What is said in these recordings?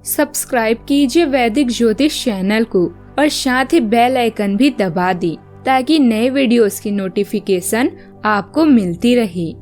Subscribe कीजिए वैदिक ज्योतिष चैनल को और साथ ही बेल आइकन भी दबा दी ताकि नए वीडियोस की नोटिफिकेशन आपको मिलती रहे।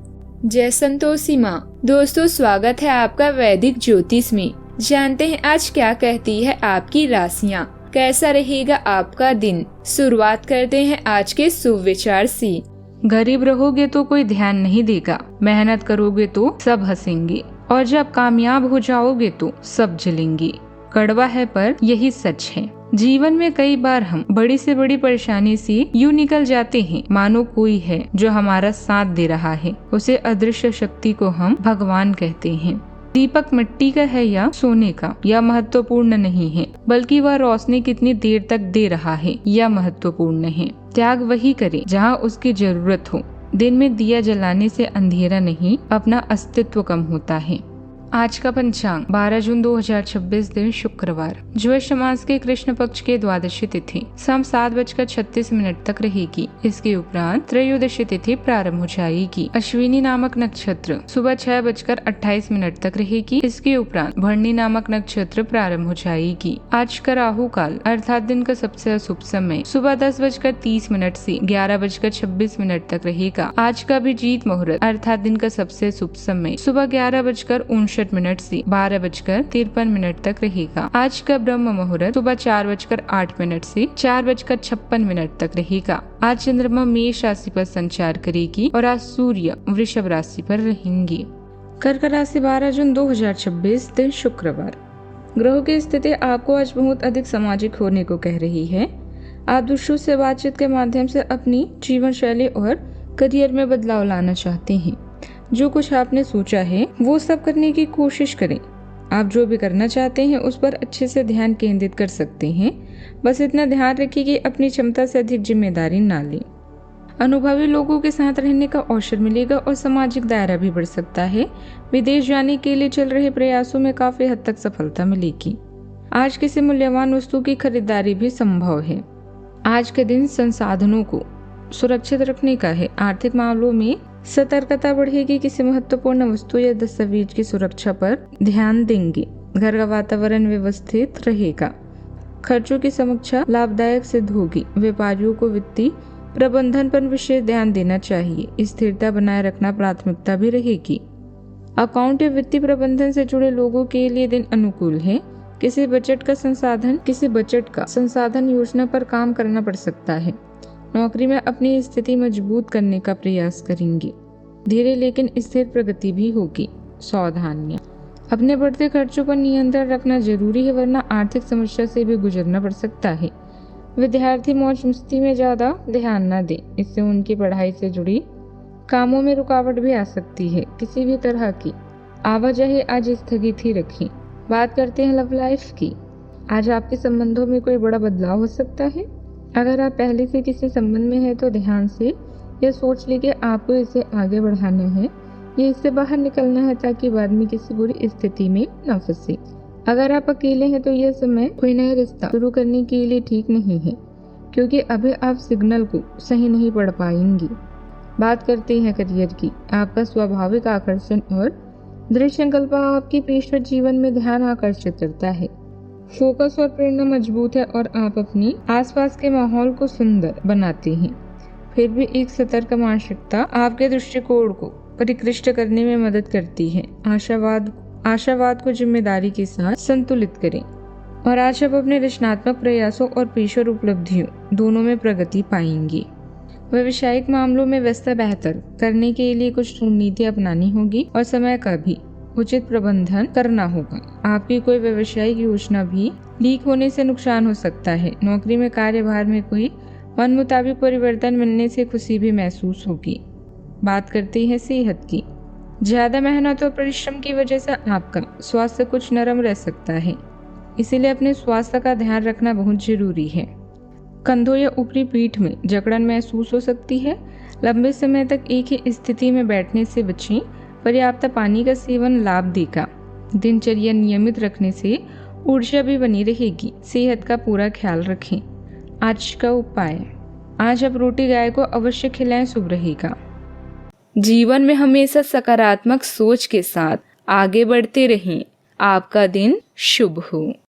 जय संतोषी माँ। दोस्तों, स्वागत है आपका वैदिक ज्योतिष में। जानते हैं आज क्या कहती है आपकी राशियाँ, कैसा रहेगा आपका दिन। शुरुआत करते हैं आज के शुभ विचार से। गरीब रहोगे तो कोई ध्यान नहीं देगा, मेहनत करोगे तो सब हंसेंगे और जब कामयाब हो जाओगे तो सब जलेंगे। कड़वा है पर यही सच है। जीवन में कई बार हम बड़ी से बड़ी परेशानी से यूं निकल जाते हैं मानो कोई है जो हमारा साथ दे रहा है। उसे अदृश्य शक्ति को हम भगवान कहते हैं। दीपक मिट्टी का है या सोने का यह महत्वपूर्ण नहीं है, बल्कि वह रोशनी कितनी देर तक दे रहा है यह महत्वपूर्ण है। त्याग वही करे जहाँ उसकी जरूरत हो। दिन में दिया जलाने से अंधेरा नहीं, अपना अस्तित्व कम होता है। आज का पंचांग 12 जून 2026 दिन शुक्रवार। ज्येष्ठ मास के कृष्ण पक्ष के द्वादशी तिथि शाम 7:36 तक रहेगी। इसके उपरांत त्रयोदशी तिथि प्रारंभ हो जाएगी। अश्विनी नामक नक्षत्र सुबह 6:28 तक रहेगी। इसके उपरांत भरणी नामक नक्षत्र प्रारंभ हो जाएगी। आज का राहु काल अर्थात दिन का सबसे अशुभ समय सुबह 10:30 से 11:26 तक रहेगा। आज का अभिजीत मुहूर्त अर्थात दिन का सबसे शुभ समय सुबह 11:59 से 12:53 तक रहेगा। आज का ब्रह्म मुहूर्त सुबह 4:08 से 4:56 तक रहेगा। आज चंद्रमा मेष राशि पर संचार करेगी और आज सूर्य वृषभ राशि पर रहेंगे। कर्क राशि 12 जून 2026 दिन शुक्रवार। ग्रहों की स्थिति आपको आज बहुत अधिक सामाजिक होने को कह रही है। आप दूसरों से बातचीत के माध्यम से अपनी जीवन शैली और करियर में बदलाव लाना चाहते हैं। जो कुछ आपने सोचा है वो सब करने की कोशिश करें। आप जो भी करना चाहते हैं उस पर अच्छे से ध्यान केंद्रित कर सकते हैं। बस इतना ध्यान रखिए कि अपनी क्षमता से अधिक जिम्मेदारी ना लें। अनुभवी लोगों के साथ रहने का अवसर मिलेगा और सामाजिक दायरा भी बढ़ सकता है। विदेश जाने के लिए चल रहे प्रयासों में काफी हद तक सफलता मिलेगी। आज किसी मूल्यवान वस्तु की खरीदारी भी संभव है। आज के दिन संसाधनों को सुरक्षित रखने का है। आर्थिक मामलों में सतर्कता बढ़ेगी। किसी महत्वपूर्ण वस्तु या दस्तावेज की सुरक्षा पर ध्यान देंगे। घर का वातावरण व्यवस्थित रहेगा। खर्चों की समीक्षा लाभदायक सिद्ध होगी। व्यापारियों को वित्तीय प्रबंधन पर विशेष ध्यान देना चाहिए। स्थिरता बनाए रखना प्राथमिकता भी रहेगी। अकाउंट या वित्तीय प्रबंधन से जुड़े लोगों के लिए दिन अनुकूल है। किसी बजट का संसाधन योजना पर काम करना पड़ सकता है। नौकरी में अपनी स्थिति मजबूत करने का प्रयास करेंगे। धीरे लेकिन स्थिर प्रगति भी होगी। सावधानियां, अपने बढ़ते खर्चों पर नियंत्रण रखना जरूरी है, वरना आर्थिक समस्या से भी गुजरना पड़ सकता है। विद्यार्थी मौज मस्ती में ज्यादा ध्यान न दें, इससे उनकी पढ़ाई से जुड़ी कामों में रुकावट भी आ सकती है। किसी भी तरह की आवाजाही आज स्थगित ही रखें। बात करते हैं लव लाइफ की। आज आपके संबंधों में कोई बड़ा बदलाव हो सकता है। अगर आप पहले से किसी संबंध में हैं तो ध्यान से यह सोच लें कि आपको इसे आगे बढ़ाना है या इससे बाहर निकलना है, ताकि बाद में किसी बुरी स्थिति में न फंसे। अगर आप अकेले हैं तो यह समय कोई नया रिश्ता शुरू करने के लिए ठीक नहीं है, क्योंकि अभी आप सिग्नल को सही नहीं पढ़ पाएंगी। बात करते हैं करियर की। आपका स्वाभाविक आकर्षण और दृढ़ संकल्प आपके पेशेवर जीवन में ध्यान आकर्षित करता है। फोकस और प्रेरणा मजबूत है और आप अपने आसपास के माहौल को सुंदर बनाते हैं। फिर भी एक सतर्क मानसिकता आपके दृष्टिकोण को परिष्कृत करने में मदद करती है। आशावाद को जिम्मेदारी के साथ संतुलित करें और आज आप अपने रचनात्मक प्रयासों और पेशेवर उपलब्धियों दोनों में प्रगति पाएंगे। व्यावसायिक मामलों में व्यस्तता बेहतर करने के लिए कुछ रणनीति अपनानी होगी और समय का भी उचित प्रबंधन करना होगा। आपकी कोई व्यवसायिक योजना भी लीक होने से नुकसान हो सकता है। नौकरी में कार्यभार में कोई मन मुताबिक परिवर्तन मिलने से खुशी भी महसूस होगी। बात करते हैं सेहत की। ज्यादा मेहनत और परिश्रम की वजह से आपका स्वास्थ्य कुछ नरम रह सकता है, इसीलिए अपने स्वास्थ्य का ध्यान रखना बहुत जरूरी है। कंधों या ऊपरी पीठ में जकड़न महसूस हो सकती है। लंबे समय तक एक ही स्थिति में बैठने से बचें। पर्याप्त पानी का सेवन लाभ देगा। दिनचर्या नियमित रखने से ऊर्जा भी बनी रहेगी। सेहत का पूरा ख्याल रखें। आज का उपाय, आज आप रोटी गाय को अवश्य खिलाएं, शुभ रहेगा। जीवन में हमेशा सकारात्मक सोच के साथ आगे बढ़ते रहें। आपका दिन शुभ हो।